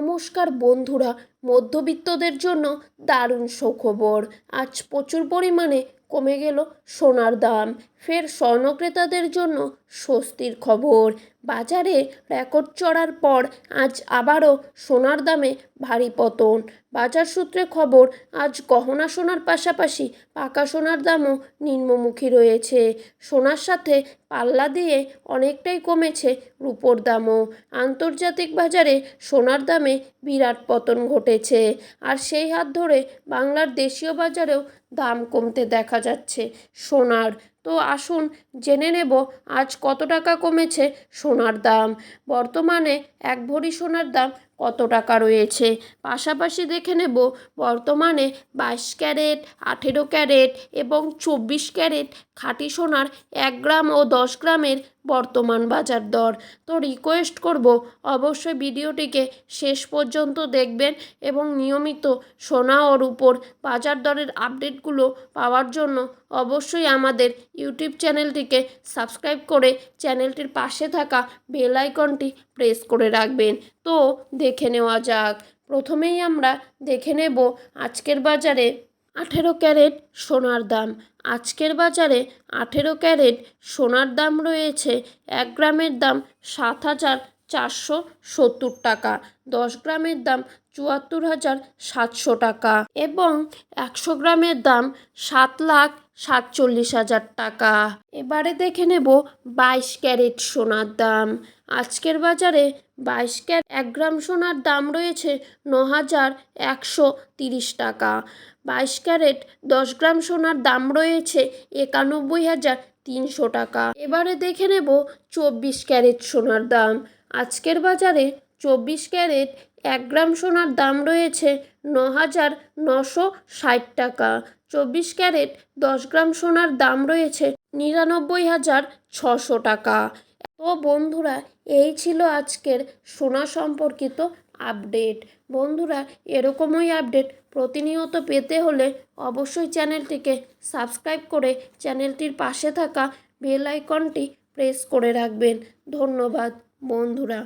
নমস্কার বন্ধুরা, মধ্যবিত্তদের জন্য দারুণ সুখবর। আজ প্রচুর পরিমাণে কমে গেল সোনার দাম। ফের স্বর্ণক্রেতাদের জন্য স্বস্তির খবর। বাজারে রেকর্ড চড়ার পর আজ আবারও সোনার দামে ভারী পতন। বাজার সূত্রে খবর, আজ গহনা সোনার পাশাপাশি পাকা সোনার দামও নিম্নমুখী রয়েছে। সোনার সাথে পাল্লা দিয়ে অনেকটাই কমেছে রূপোর দামও। আন্তর্জাতিক বাজারে সোনার দামে বিরাট পতন ঘটেছে, আর সেই হাত ধরে বাংলার দেশীয় বাজারেও দাম কমতে দেখা যাচ্ছে সোনার। তো আসুন জেনে নেব আজ কত টাকা কমেছে সোনার দাম। বর্তমানে এক ভরি সোনার দাম কত টাকা রয়েছে, পাশাপাশি দেখে নেব বর্তমানে 22 ক্যারেট, 18 ক্যারেট এবং 24 ক্যারেট খাঁটি সোনার 1 গ্রাম ও 10 গ্রামের বর্তমান বাজার দর। তো রিকোয়েস্ট করব অবশ্যই ভিডিওটিকে শেষ পর্যন্ত দেখবেন এবং নিয়মিত সোনা ও রূপোর বাজার দরের আপডেটগুলো পাওয়ার জন্য অবশ্যই আমাদের ইউটিউব চ্যানেলটিকে সাবস্ক্রাইব করে চ্যানেলটির পাশে থাকা বেল আইকনটি প্রেস করে রাখবেন। তো দেখে নেওয়া যাক। প্রথমেই আমরা দেখে নেব আজকের বাজারে 18 ক্যারেট সোনার দাম। আজকের বাজারে 18 ক্যারেট সোনার দাম রয়েছে 1 গ্রামের দাম 7,470 টাকা, 10 গ্রামের দাম 74,700 টাকা এবং 100 গ্রামের দাম 7,47,000 টাকা। এবারে দেখে নেব 22 ক্যারেট সোনার দাম। আজকের বাজারে 22 ক্যারেট 1 গ্রাম সোনার দাম রয়েছে 9,130 টাকা। 22 ক্যারেট 10 গ্রাম সোনার দাম রয়েছে 91,300 টাকা। এবারে দেখে নেব 24 ক্যারেট সোনার দাম। আজকের বাজারে 24 ক্যারেট 1 গ্রাম সোনার দাম রয়েছে 9,960 টাকা। 24 ক্যারেট 10 গ্রাম সোনার দাম রয়েছে 99,600 টাকা। তো বন্ধুরা, এই ছিল আজকের সোনা সম্পর্কিত আপডেট। বন্ধুরা, এরকমই আপডেট প্রতিনিয়ত পেতে হলে অবশ্যই চ্যানেলটিকে সাবস্ক্রাইব করে চ্যানেলটির পাশে থাকা বেল আইকনটি প্রেস করে রাখবেন। ধন্যবাদ বন্ধুরা।